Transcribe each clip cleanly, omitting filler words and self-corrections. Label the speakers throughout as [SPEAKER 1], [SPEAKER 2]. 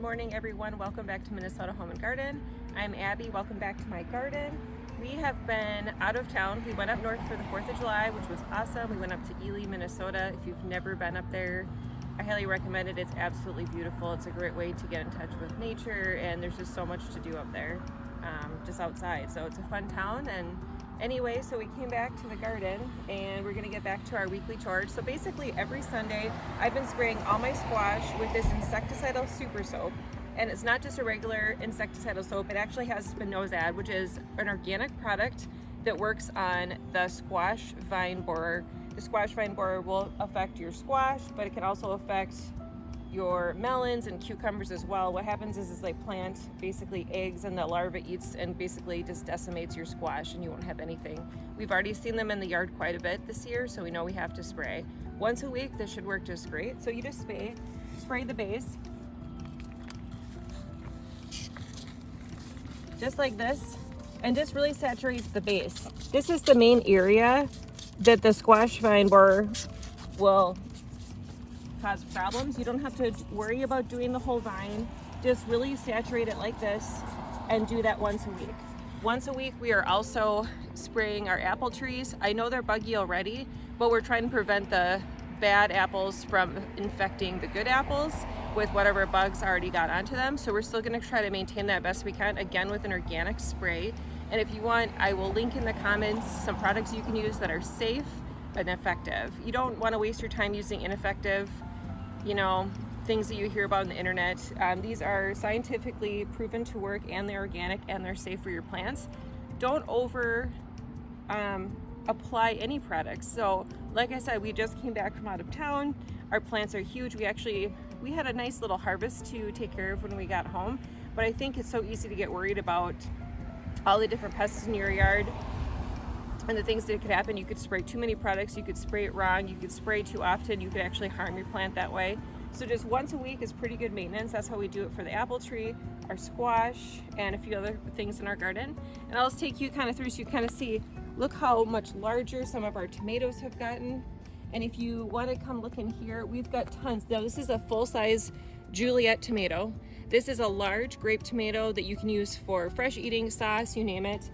[SPEAKER 1] morning everyone, welcome back to Minnesota Home and Garden. I'm Abby, welcome back to my garden. We have been out of town. We went up north for the 4th of July, which was awesome. We went up to Ely, Minnesota. If you've never been up there, I highly recommend it. It's absolutely beautiful. It's a great way to get in touch with nature, and there's just so much to do up there, just outside. So it's a fun town. And anyway, so we came back to the garden and we're gonna get back to our weekly chores. So basically every Sunday I've been spraying all my squash with this insecticidal super soap. And it's not just a regular insecticidal soap, it actually has spinosad, which is an organic product that works on the squash vine borer. The squash vine borer will affect your squash, but it can also affect your melons and cucumbers as well. What happens is they plant basically eggs and the larva eats and basically just decimates your squash and you won't have anything. We've already seen them in the yard quite a bit this year, so we know we have to spray. Once a week, this should work just great. So you just spray the base. Just like this, and just really saturates the base. This is the main area that the squash vine borer will cause problems. You don't have to worry about doing the whole vine. Just really saturate it like this and do that once a week. Once a week, we are also spraying our apple trees. I know they're buggy already, but we're trying to prevent the bad apples from infecting the good apples with whatever bugs already got onto them. So we're still gonna try to maintain that best we can, again with an organic spray. And if you want, I will link in the comments some products you can use that are safe and effective. You don't wanna waste your time using ineffective, things that you hear about on the internet. These are scientifically proven to work, and they're organic and they're safe for your plants. Don't over apply any products. So like I said, we just came back from out of town. Our plants are huge. We had a nice little harvest to take care of when we got home, but I think it's so easy to get worried about all the different pests in your yard and the things that could happen. You could spray too many products, you could spray it wrong, you could spray too often, you could actually harm your plant that way. So just once a week is pretty good maintenance. That's how we do it for the apple tree, our squash, and a few other things in our garden. And I'll just take you kind of through so you kind of see, look how much larger some of our tomatoes have gotten. And if you want to come look in here, we've got tons. Now this is a full-size Juliet tomato. This is a large grape tomato that you can use for fresh eating, sauce, you name it.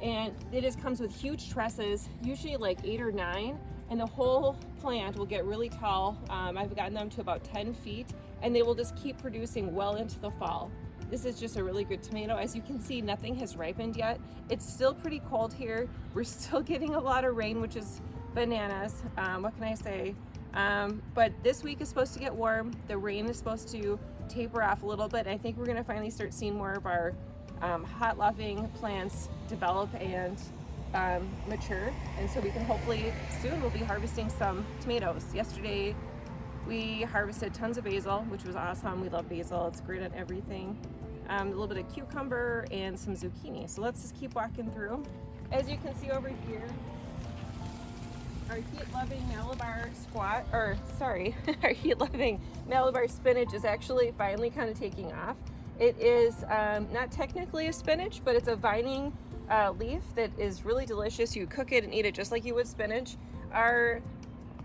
[SPEAKER 1] And it just comes with huge trusses, usually like 8 or 9, and the whole plant will get really tall. I've gotten them to about 10 feet, and they will just keep producing well into the fall. This is just a really good tomato. As you can see, nothing has ripened yet. It's still pretty cold here. We're still getting a lot of rain, which is bananas. What can I say? But this week is supposed to get warm. The rain is supposed to taper off a little bit. I think we're gonna finally start seeing more of our hot loving plants develop and mature. And so we can hopefully soon we'll be harvesting some tomatoes. Yesterday we harvested tons of basil, which was awesome. We love basil, it's great on everything. A little bit of cucumber and some zucchini. So let's just keep walking through. As you can see over here, our heat-loving Malabar our heat-loving Malabar spinach is actually finally kind of taking off. It is not technically a spinach, but it's a vining leaf that is really delicious. You cook it and eat it just like you would spinach. Our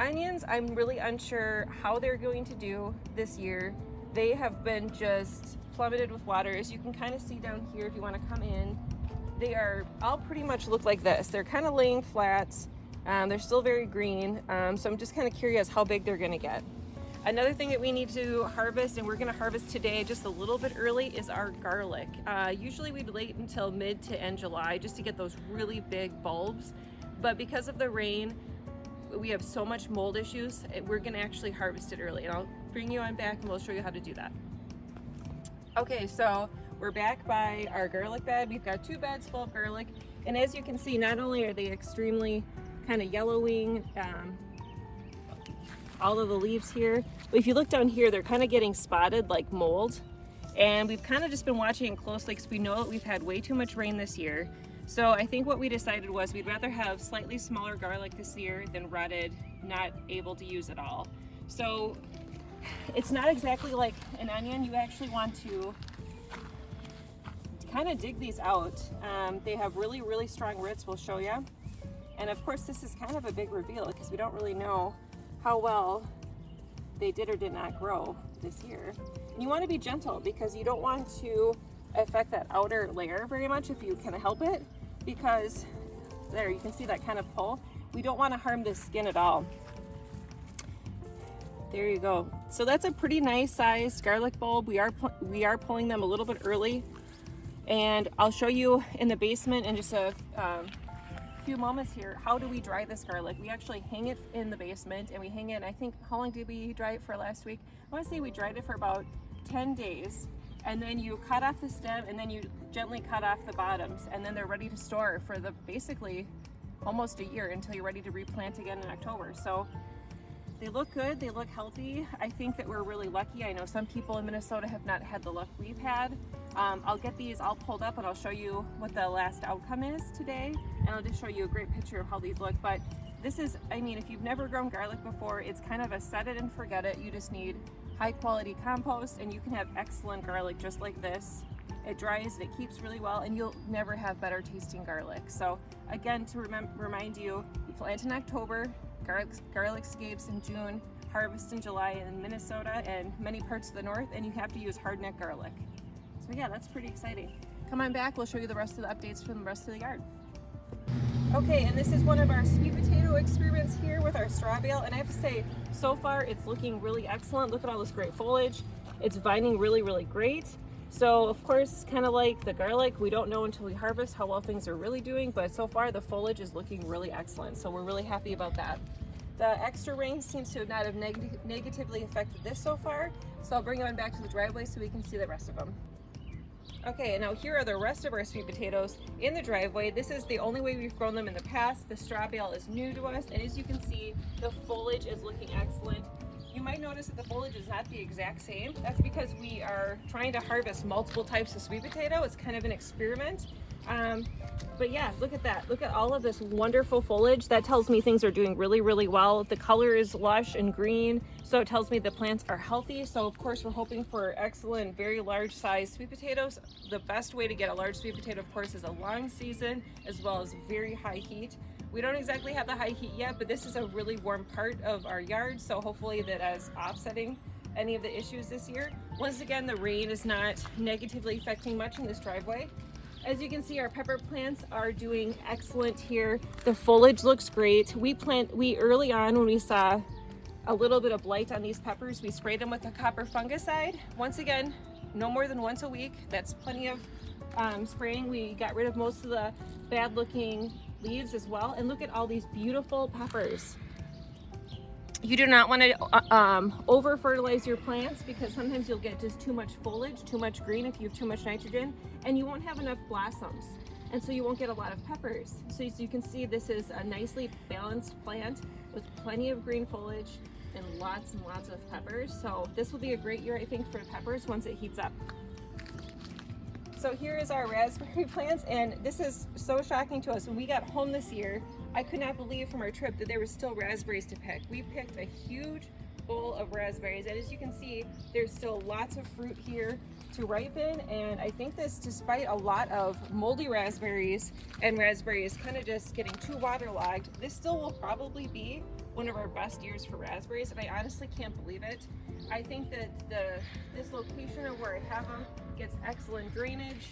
[SPEAKER 1] onions, I'm really unsure how they're going to do this year. They have been just plummeted with water. As you can kind of see down here, if you want to come in, they are all pretty much look like this. They're kind of laying flat. They're still very green. So I'm just kind of curious how big they're gonna get. Another thing that we need to harvest, and we're gonna harvest today just a little bit early, is our garlic. Usually we'd wait until mid to end July just to get those really big bulbs. But because of the rain, we have so much mold issues, we're gonna actually harvest it early. And I'll bring you on back and we'll show you how to do that. Okay, so we're back by our garlic bed. We've got 2 beds full of garlic. And as you can see, not only are they extremely kind of yellowing, all of the leaves here, but if you look down here, they're kind of getting spotted like mold. And we've kind of just been watching it closely because we know that we've had way too much rain this year. So I think what we decided was we'd rather have slightly smaller garlic this year than rotted, not able to use at all. So it's not exactly like an onion. You actually want to kind of dig these out. They have really, really strong roots, we'll show you. And of course, this is kind of a big reveal because we don't really know how well they did or did not grow this year. And you want to be gentle because you don't want to affect that outer layer very much if you can help it, because there you can see that kind of pull. We don't want to harm the skin at all. There you go. So that's a pretty nice sized garlic bulb. We are pulling them a little bit early, and I'll show you in the basement in just a few moments here how do we dry this garlic. We actually hang it in the basement, and we hang it, I think, how long did we dry it for last week? I want to say we dried it for about 10 days, and then you cut off the stem and then you gently cut off the bottoms, and then they're ready to store for the basically almost a year until you're ready to replant again in October. So they look good, they look healthy. I think that we're really lucky. I know some people in Minnesota have not had the luck we've had. I'll get these all pulled up and I'll show you what the last outcome is today, and I'll just show you a great picture of how these look. But this is, I mean, if you've never grown garlic before, it's kind of a set it and forget it. You just need high quality compost and you can have excellent garlic just like this. It dries and it keeps really well, and you'll never have better tasting garlic. So again, to remind you, we plant in October, garlic scapes in June, harvest in July in Minnesota and many parts of the north, and you have to use hardneck garlic. So yeah, that's pretty exciting. Come on back, we'll show you the rest of the updates from the rest of the yard. Okay, and this is one of our sweet potato experiments here with our straw bale, and I have to say, so far it's looking really excellent. Look at all this great foliage. It's vining really, really great. So of course, kind of like the garlic, we don't know until we harvest how well things are really doing, but so far the foliage is looking really excellent. So we're really happy about that. The extra rain seems to not have negatively affected this so far. So I'll bring it on back to the driveway so we can see the rest of them. Okay, and now here are the rest of our sweet potatoes in the driveway. This is the only way we've grown them in the past. The straw bale is new to us, and as you can see, the foliage is looking excellent. You might notice that the foliage is not the exact same. That's because we are trying to harvest multiple types of sweet potato. It's kind of an experiment. But yeah, look at that. Look at all of this wonderful foliage. That tells me things are doing really, really well. The color is lush and green, so it tells me the plants are healthy. So of course, we're hoping for excellent, very large size sweet potatoes. The best way to get a large sweet potato, of course, is a long season as well as very high heat. We don't exactly have the high heat yet, but this is a really warm part of our yard, so hopefully that is offsetting any of the issues this year. Once again, the rain is not negatively affecting much in this driveway. As you can see, our pepper plants are doing excellent here. The foliage looks great. We early on, when we saw a little bit of blight on these peppers, we sprayed them with a copper fungicide. Once again, no more than once a week. That's plenty of spraying. We got rid of most of the bad looking leaves as well, and look at all these beautiful peppers. You do not want to over fertilize your plants, because sometimes you'll get just too much foliage, too much green if you have too much nitrogen, and you won't have enough blossoms, and so you won't get a lot of peppers. So as you can see, this is a nicely balanced plant with plenty of green foliage and lots of peppers. So this will be a great year, I think, for peppers once it heats up. So here is our raspberry plants, and this is so shocking to us. When we got home this year, I could not believe from our trip that there were still raspberries to pick. We picked a huge bowl of raspberries, and as you can see, there's still lots of fruit here to ripen, and I think this, despite a lot of moldy raspberries and raspberries kind of just getting too waterlogged, this still will probably be one of our best years for raspberries, and I honestly can't believe it. I think that this location of where I have them gets excellent drainage,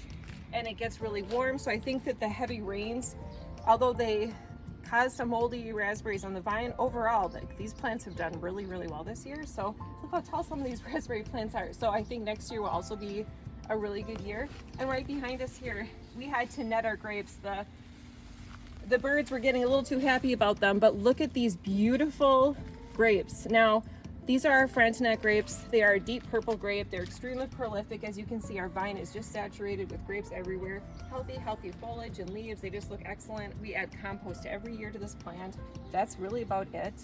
[SPEAKER 1] and it gets really warm, so I think that the heavy rains, although they caused some moldy raspberries on the vine, overall these plants have done really, really well this year. So look how tall some of these raspberry plants are. So I think next year will also be a really good year. And right behind us here, we had to net our grapes. The birds were getting a little too happy about them, but look at these beautiful grapes. Now, these are our Frontenac grapes. They are a deep purple grape. They're extremely prolific. As you can see, our vine is just saturated with grapes everywhere. Healthy foliage and leaves. They just look excellent. We add compost every year to this plant. That's really about it.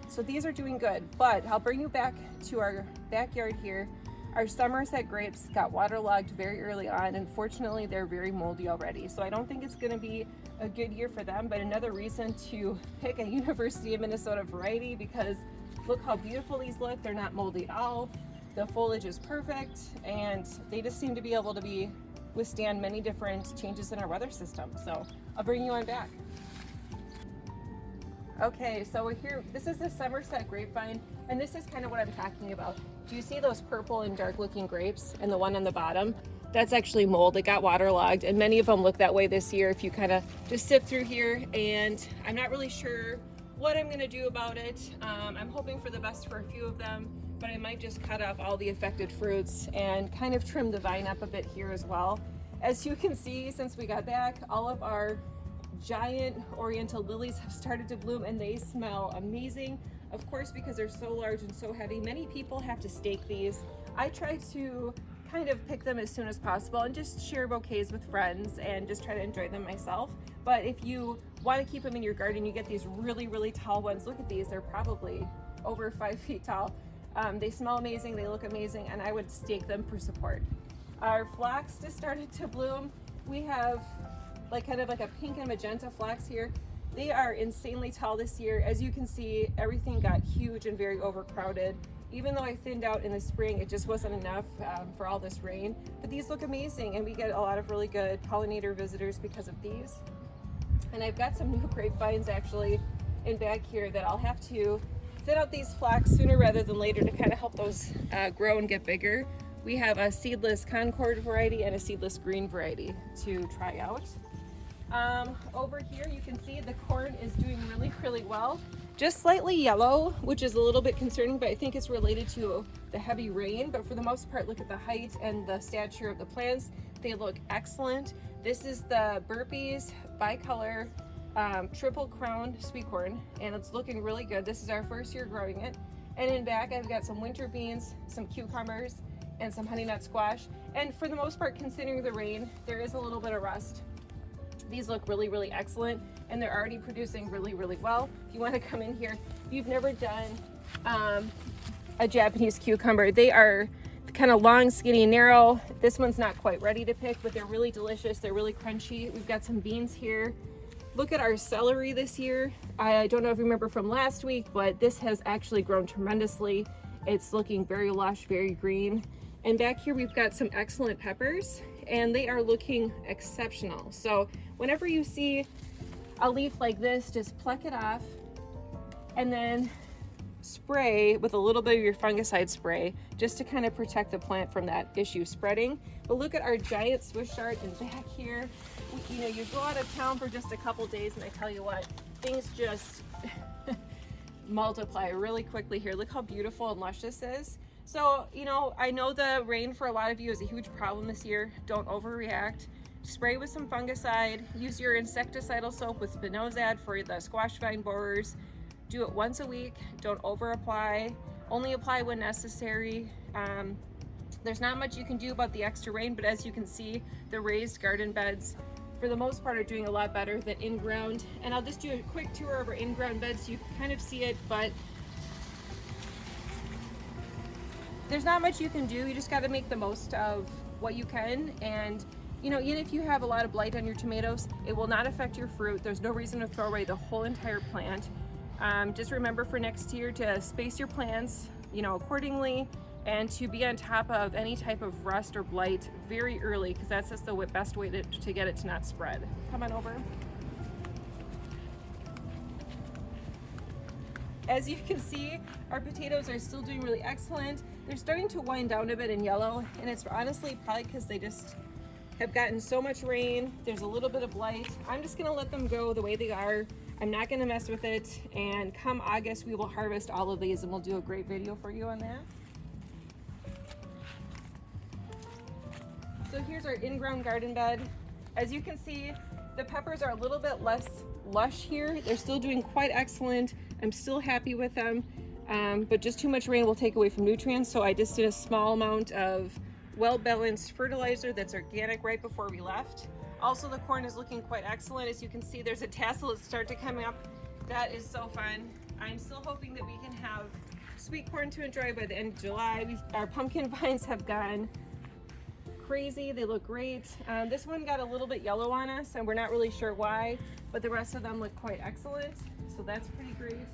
[SPEAKER 1] So these are doing good, but I'll bring you back to our backyard here. Our Somerset grapes got waterlogged very early on, and fortunately they're very moldy already. So I don't think it's gonna be a good year for them, but another reason to pick a University of Minnesota variety, because look how beautiful these look. They're not moldy at all. The foliage is perfect, and they just seem to be able to withstand many different changes in our weather system. So I'll bring you on back. Okay, so we're here. This is the Somerset grapevine, and this is kind of what I'm talking about. Do you see those purple and dark looking grapes and the one on the bottom? That's actually mold. It got waterlogged, and many of them look that way this year if you kind of just sift through here, and I'm not really sure what I'm gonna do about it. I'm hoping for the best for a few of them, but I might just cut off all the affected fruits and kind of trim the vine up a bit here as well. As you can see, since we got back, all of our giant oriental lilies have started to bloom, and they smell amazing. Of course, because they're so large and so heavy, many people have to stake these. I try to kind of pick them as soon as possible and just share bouquets with friends and just try to enjoy them myself. But if you want to keep them in your garden, you get these really, really tall ones. Look at these, they're probably over 5 feet tall. They smell amazing, they look amazing, and I would stake them for support. Our phlox just started to bloom. We have kind of like a pink and magenta phlox here. They are insanely tall this year. As you can see, everything got huge and very overcrowded. Even though I thinned out in the spring, it just wasn't enough for all this rain. But these look amazing, and we get a lot of really good pollinator visitors because of these. And I've got some new grapevines actually in back here that I'll have to thin out these phlox sooner rather than later to kind of help those grow and get bigger. We have a seedless Concord variety and a seedless green variety to try out. Over here you can see the corn is doing really, really well. Just slightly yellow, which is a little bit concerning, but I think it's related to the heavy rain. But for the most part, look at the height and the stature of the plants. They look excellent. This is the Burpees bicolor triple crowned sweet corn, and it's looking really good. This is our first year growing it. And in back, I've got some winter beans, some cucumbers, and some honey nut squash. And for the most part, considering the rain, there is a little bit of rust. These look really, really excellent, and they're already producing really, really well. If you want to come in here, if you've never done a Japanese cucumber, they are kind of long, skinny, narrow. This one's not quite ready to pick, but they're really delicious. They're really crunchy. We've got some beans here. Look at our celery this year. I don't know if you remember from last week, but this has actually grown tremendously. It's looking very lush, very green. And back here, we've got some excellent peppers, and they are looking exceptional. So whenever you see a leaf like this, just pluck it off and then spray with a little bit of your fungicide spray just to kind of protect the plant from that issue spreading. But look at our giant Swiss chard in back here. You know, you go out of town for just a couple days, and I tell you what, things just multiply really quickly here. Look how beautiful and lush this is. So, you know, I know the rain for a lot of you is a huge problem this year. Don't overreact. Spray with some fungicide. Use your insecticidal soap with spinosad for the squash vine borers. Do it once a week. Don't over apply. Only apply when necessary. There's not much you can do about the extra rain, but as you can see, the raised garden beds for the most part are doing a lot better than in-ground. And I'll just do a quick tour of our in-ground beds so you can kind of see it, but there's not much you can do. You just got to make the most of what you can. And you know, even if you have a lot of blight on your tomatoes, it will not affect your fruit. There's no reason to throw away the whole entire plant. Just remember for next year to space your plants, you know, accordingly, and to be on top of any type of rust or blight very early, because that's just the best way to get it to not spread. Come on over. As you can see, our potatoes are still doing really excellent. They're starting to wind down a bit in yellow, and it's honestly probably because they just have gotten so much rain. There's a little bit of blight. I'm just gonna let them go the way they are. I'm not gonna mess with it, and come August, we will harvest all of these, and we'll do a great video for you on that. So here's our in-ground garden bed. As you can see, the peppers are a little bit less lush here. They're still doing quite excellent. I'm still happy with them, but just too much rain will take away from nutrients. So I just did a small amount of well-balanced fertilizer that's organic right before we left. Also, the corn is looking quite excellent. As you can see, there's a tassel that started to come up. That is so fun. I'm still hoping that we can have sweet corn to enjoy by the end of July. Our pumpkin vines have gone crazy. They look great. This one got a little bit yellow on us, and we're not really sure why, but the rest of them look quite excellent. So that's pretty great.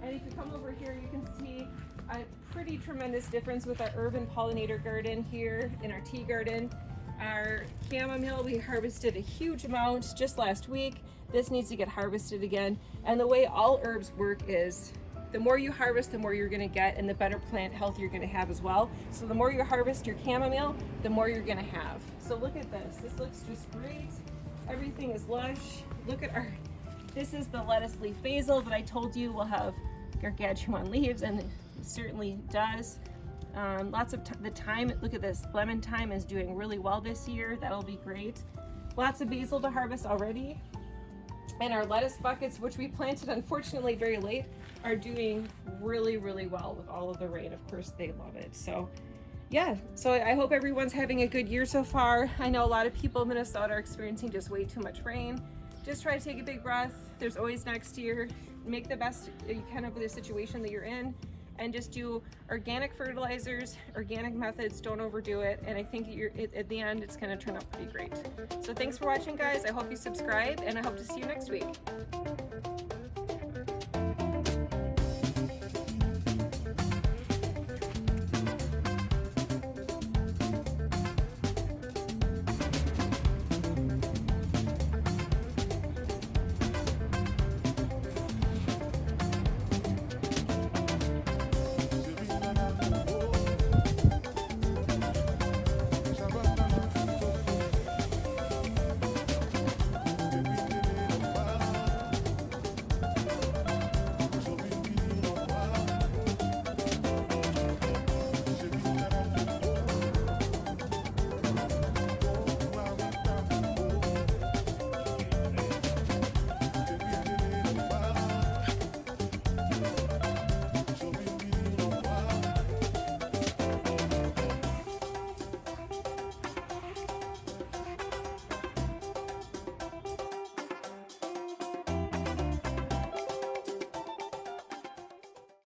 [SPEAKER 1] And if you come over here, you can see a pretty tremendous difference with our urban pollinator garden here in our tea garden. Our chamomile, we harvested a huge amount just last week. This needs to get harvested again. And the way all herbs work is the more you harvest, the more you're gonna get, and the better plant health you're gonna have as well. So the more you harvest your chamomile, the more you're gonna have. So look at this. This looks just great. Everything is lush. Look at our, this is the lettuce leaf basil that I told you will have gargantuan leaves, and it certainly does. Lots of the thyme, look at this, lemon thyme is doing really well this year. That'll be great. Lots of basil to harvest already. And our lettuce buckets, which we planted unfortunately very late, are doing really, really well with all of the rain. Of course, they love it. So yeah, so I hope everyone's having a good year so far. I know a lot of people in Minnesota are experiencing just way too much rain. Just try to take a big breath. There's always next year. Make the best you can of the situation that you're in, and just do organic fertilizers, organic methods. Don't overdo it. And I think at the end, it's gonna turn out pretty great. So thanks for watching, guys. I hope you subscribe, and I hope to see you next week.